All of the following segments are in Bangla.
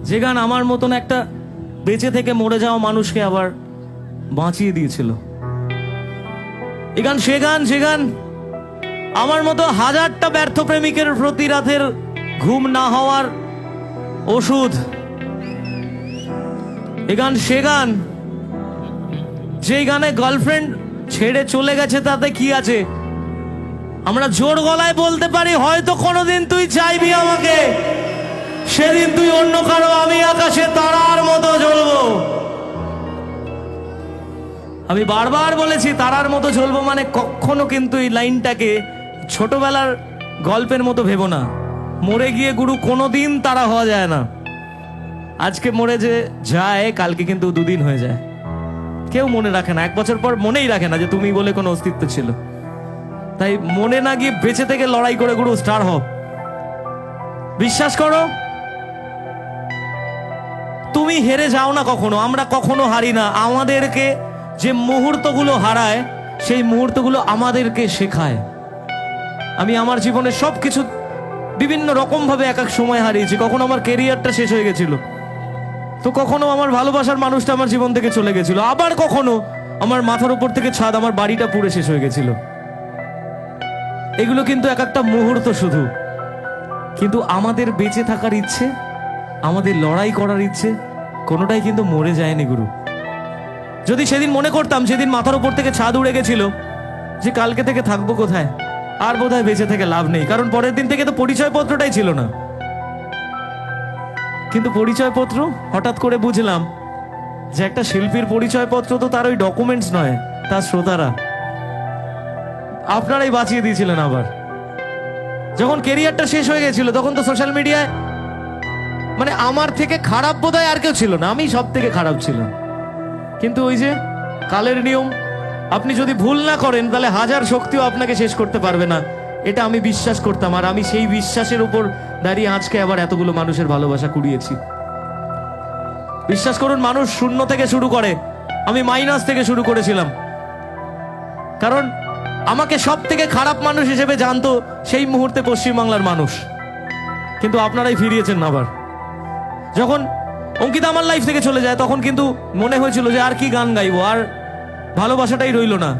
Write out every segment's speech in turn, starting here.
যে গান আমার মতন একটা বেঁচে থেকে মরে যাওয়া মানুষকে আবার বাঁচিয়ে দিয়েছিল। এই গান সে গান যে গান আমার মতো হাজারটা ব্যর্থ প্রেমিকের প্রতি রাতের ঘুম না হওয়ার ওষুধ। এই গান সে গান যেই গানে গার্লফ্রেন্ড ছেড়ে চলে গেছে তাতে কি আছে, আমরা জোর গলায় বলতে পারি হয়তো কোনোদিন তুই চাইবি আমাকে, সেদিন তুই অন্য কারো, আমি আকাশে তারার মতো জ্বলবো। আমি বারবার বলেছি তারার মতো জ্বলবো মানে কখনো কিন্তু এই লাইনটাকে ছোটবেলার গল্পের মতো ভেবো না। মরে গিয়ে গুরু কোনোদিন তারা হওয়া যায় না। আজকে মরে যে যায় কালকে কিন্তু দুদিন হয়ে যায়। কেউ মনে রাখে না, 1 বছর পর মনেই রাখে না যে তুমি বলে কোনো অস্তিত্ব ছিল। তাই মনে না গিয়ে বেঁচে থেকে লড়াই করে গুরু স্টার হও। বিশ্বাস করো তুমি হেরে যাও না কখনো, আমরা কখনো হারি না। আমাদেরকে যে মুহূর্তগুলো হারায় সেই মুহূর্তগুলো আমাদেরকে শেখায়। আমি আমার জীবনে সবকিছু বিভিন্ন রকম ভাবে এক এক সময় হারিয়েছি। কখনো আমার কেরিয়ারটা শেষ হয়ে গেছিল, তো কখনো আমার ভালোবাসার মানুষটা আমার জীবন থেকে চলে গেছিল, আবার কখনো আমার মাথার উপর থেকে ছাদ, আমার বাড়িটা পুড়ে শেষ হয়ে গেছিল। এগুলো কিন্তু এক একটা মুহূর্ত শুধু, কিন্তু আমাদের বেঁচে থাকার ইচ্ছে, আমাদের লড়াই করার ইচ্ছে কোনোটাই কিন্তু মরে যায়নি গুরু। যদি সেদিন মনে করতাম সেদিন মাথার উপর থেকে ছাদ উড়ে গেছিল যে কালকে থেকে থাকবো কোথায়, আর বোধহয় বেঁচে থেকে লাভ নেই, কারণ পরের দিন থেকে তো পরিচয়পত্রটাই ছিল না। কিন্তু পরিচয়পত্র হঠাৎ করে বুঝলাম যে একটা শিল্পীর পরিচয়পত্র তো তার ওই ডকুমেন্টস নয়, তার শ্রোতারা। আপনারাই বাঁচিয়ে দিয়েছিলেন। আবার যখন কেরিয়ারটা শেষ হয়ে গেছিল তখন তো সোশ্যাল মিডিয়ায় মানে আমার থেকে খারাপ বোধহয় আর কেউ ছিল না, আমি সব থেকে খারাপ ছিলাম। কিন্তু ওই যে কালের নিয়ম, আপনি যদি ভুল না করেন তাহলে হাজার শক্তিও আপনাকে শেষ করতে পারবে না, এটা আমি বিশ্বাস করতাম। আর আমি সেই বিশ্বাসের উপর দাঁড়িয়ে আজকে আবার এতগুলো মানুষের ভালোবাসা কুড়িয়েছি। বিশ্বাস করুন, মানুষ শূন্য থেকে শুরু করে, আমি মাইনাস থেকে শুরু করেছিলাম। কারণ আমাকে সব থেকে খারাপ মানুষ হিসেবে জানতো সেই মুহূর্তে পশ্চিমবাংলার মানুষ, কিন্তু আপনারাই ফিরিয়েছেন আবার। যখন অঙ্কিতা আমার লাইফ থেকে চলে যায় তখন কিন্তু মনে হয়েছিল যে আর কি গান গাইবো, আর ভালোবাসাটাই রইল না।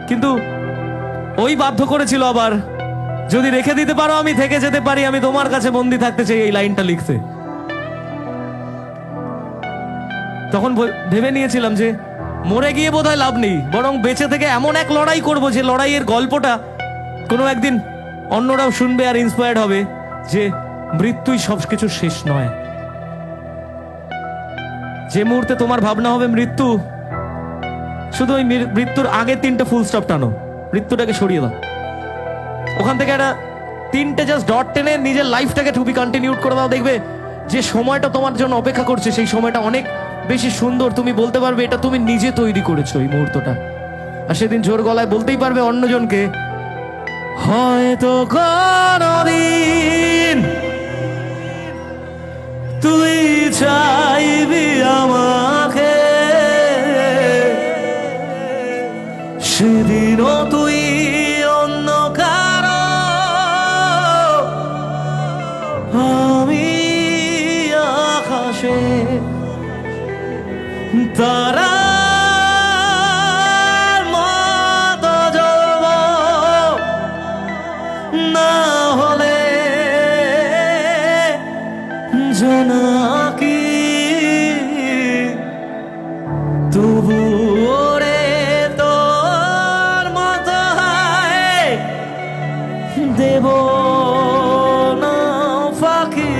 কিন্তু ওই বাধ্য করেছিল আবার, যদি রেখে দিতে পারো আমি থেকে যেতে পারি, আমি তোমার কাছে বন্দি থাকতে চাই, এই লাইনটা লিখতে। তখন ভেবে নিয়েছিলাম যে মরে গিয়ে বোধহয় লাভ নেই, বরং বেঁচে থেকে এমন এক লড়াই করব যে লড়াইয়ের গল্পটা কোনো একদিন অন্যরাও শুনবে আর ইন্সপায়ার্ড হবে যে মৃত্যুই সবকিছু শেষ নয়। যে মুহূর্তে তোমার ভাবনা হবে মৃত্যু, শুধু ওই মৃত্যুর আগে 3টে ফুল স্টপ টানো, মৃত্যুটাকে সরিয়ে দাও। ওখান থেকে একটা 3টে জাস্ট ডট টেনে নিজের লাইফটাকে টু বি কন্টিনিউড করে দাও। দেখবে যে সময়টা তোমার জন্য অপেক্ষা করছে সেই সময়টা অনেক বেশি সুন্দর। তুমি বলতে পারবে এটা তুমি নিজে তৈরি করেছো এই মুহূর্তটা, আর সেদিন জোর গলায় বলতেই পারবে অন্যজনকে, হয়তো কোনদিন তুই চাইবি আমাকে, সেদিনও তুই অন্য কারো, আমি আকাশে তারার মতো জ্বলবো, না হলে জোনাকি তবু ওরে তোর মতো দেব না ফাঁকি।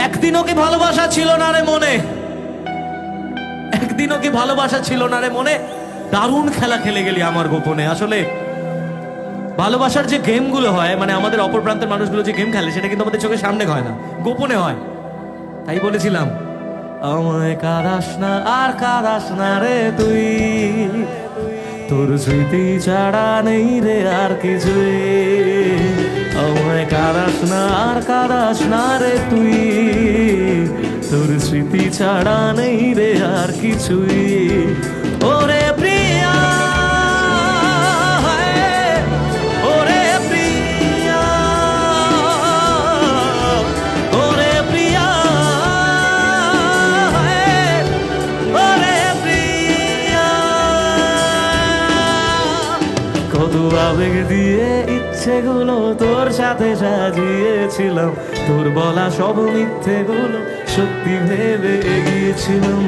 একদিনও কি ভালোবাসা ছিল না রে মনে, একদিনও কি ভালোবাসা ছিল না রে মনে, দারুণ খেলা খেলে গেলি আমার গোপনে। আসলে ভালোবাসার যে গেমগুলো হয়, মানে আমাদের অপর প্রান্তের মানুষগুলো যে গেম খেলে, সেটা কিন্তু আমাদের চোখের সামনে হয় না, গোপনে হয়। তাই বলেছিলাম, আমায় কাঁদাস না আর কাঁদাস না রে তুই, তোর স্মৃতি ছাড়া নেই রে আর কিছুই। আমায় কাঁদাস না আর কাঁদাস না রে তুই, তোর স্মৃতি ছাড়া নেই রে আর কিছুই। ওরে প্রিয়া, ওরে প্রিয়া, আবেগ দিয়ে ইচ্ছেগুলো তোর সাথে সাজিয়েছিলাম, তোর বলা সব মিথ্যেগুলো সত্যি ভেবে এগিয়েছিলাম।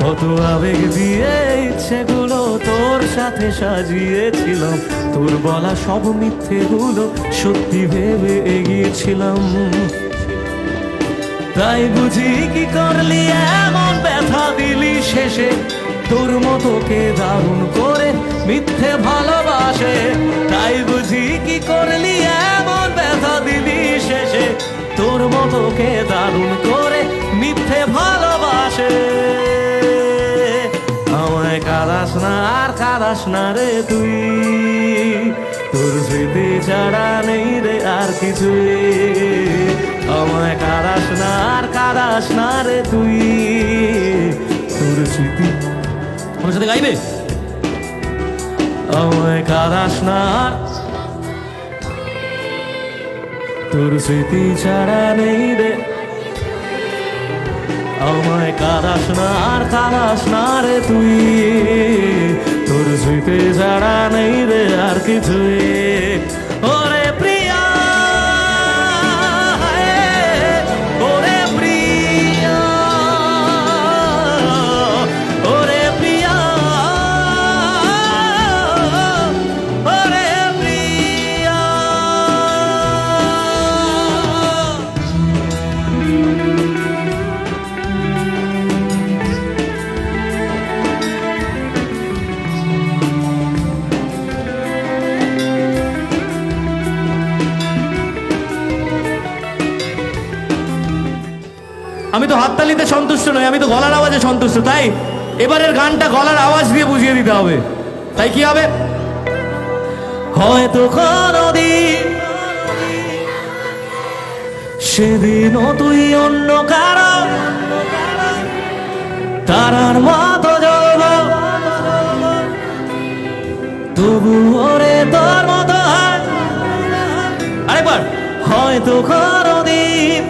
কত আবেগ দিয়ে ইচ্ছেগুলো তোর সাথে সাজিয়েছিলাম, তোর বলা সব মিথ্যেগুলো সত্যি ভেবে এগিয়েছিলাম। তাই বুঝি কি করলি এমন ব্যথা দিলি শেষে, তোর মতো কে দারুণ করে মিথ্যে ভালোবাসে। তাই বুঝি কি করলি এমন ব্যথা দিলি শেষে, তোর মতো কে দারুণ করে মিথ্যে ভালোবাসে। আমায় কাঁদাস না আর কাঁদাস না রে তুই, তোর স্মৃতি ছাড়া নেই রে আর কিছুই। আমায় কাঁদাস না আর কাঁদাস না রে তুই, তোর স্মৃতি। আমার সাথে গাইবে? আমায় কাঁদাস না আর, তোর স্মৃতি ছাড়া নেই রে। আমায় কাঁদাস না আর কাঁদাস না রে তুই, তোর স্মৃতি ছাড়া নেই রে আর কিছুই। ওরে প্রিয়া, ওরে প্রিয়া, ওরে প্রিয়া, ওরে প্রিয়া। আমি তো হাততালিতে সন্তুষ্ট নই, আমি তো গলার আওয়াজে সন্তুষ্ট। তাই এবারের গানটা গলার আওয়াজ দিয়ে বুঝিয়ে দিতে হবে। তাই কি হবে? হয়তো কোনদিন সেদিনও তুই অন্য কারো তারার মতো জ্বলব, তবু ওরে তোর মতো হয়। আরেকবার। হয়তো কোনদিন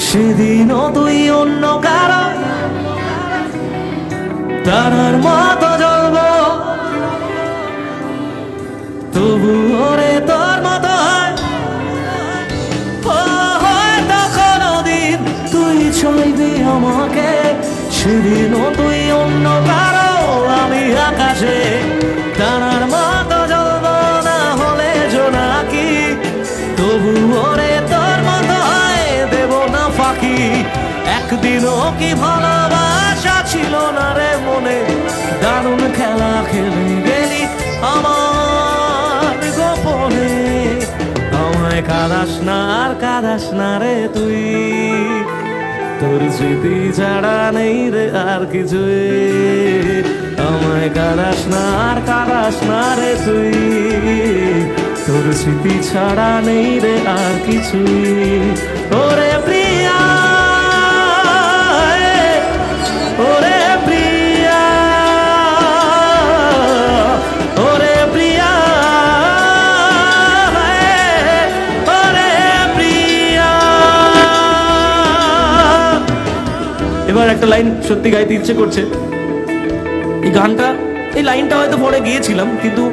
সেদিনও তুই অন্য কারো তারার মতো জ্বলব, তবু ওরে তোর মতো হয়। হয়তো কোনদিন তুই ছুঁইবি আমাকে, সেদিনও তুই অন্য কারো, আমি আকাশে তারার মতো জ্বলব, না হলে জোনাকি, তবু ওরে তোর মতো হয়, দেব না ফাঁকি। একদিনও কি ভালোবাসা ছিল না রে মনে, দারুণ খেলা খেলে গেলি আমার গোপনে। আমায় কাঁদাস না আর কাঁদাস না রে তুই, তোর স্মৃতি ছাড়া নেই রে আর কিছুই। আমায় কাঁদাস না আর কাঁদাস না রে তুই, তোর স্মৃতি ছাড়া নেই রে আর কিছুই। ওরে প্রিয়া, ওরে প্রিয়া, ওরে প্রিয়া, ওরে প্রিয়া। এবার একটা লাইন সত্যি গাইতে ইচ্ছে করছে। এই গানটা, এই লাইনটা হয়তো পরে গিয়েছিলাম, কিন্তু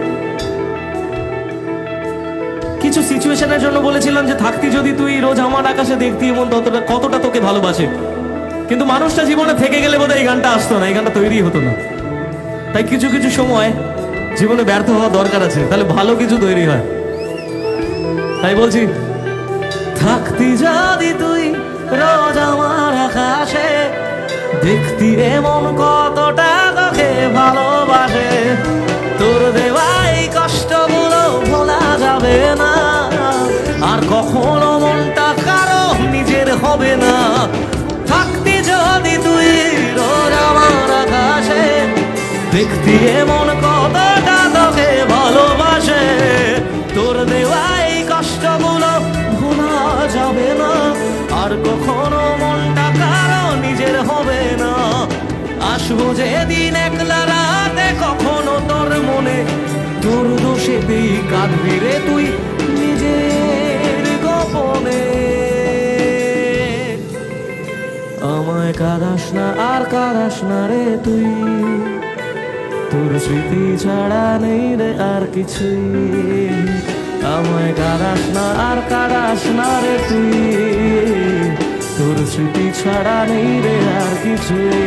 কিছু সিচুয়েশনের জন্য বলেছিলাম যে থাকতি যদি তুই রোজ আমার আকাশে দেখতি এমন কতটা তোকে ভালোবাসে। কিন্তু মানুষটা জীবনে থেকে গেলে বোধহয় এই গানটা আসতো না, এই গানটা তৈরি হতো না। তাই কিছু কিছু সময় জীবনে ব্যর্থ হওয়া দরকার আছে, তাহলে ভালো কিছু তৈরি হয়। তাই বলছি, থাকতি যদি তুই রোজ আমার আকাশে দেখতি এমন কতটা তোকে ভালোবাসে, তোর দেওয়া এই কষ্টগুলো ভোলা যাবে না, আর কখনো মনটা কারো নিজের হবে না। থাকতি যদি তুই রোজ আমার আকাশে দেখতি এমন কতটা তোকে ভালোবাসে, তোর দেওয়া এই কষ্টগুলো ভোলা যাবে না, আর কখনো মনটা কারো নিজের হবে না। আসবো যেদিন একলা রাতে কখনো তোর মনে, তোর দোষেতেই কাঁদবি রে তুই নিজের গোপনে। আমায় কাঁদাস না আর কাঁদাস না রে তুই, তোর স্মৃতি ছাড়া নেই রে আর কিছুই। আমায় কাঁদাস না আর কাঁদাস না রে তুই, তোর স্মৃতি ছাড়া নেই রে আর কিছুই।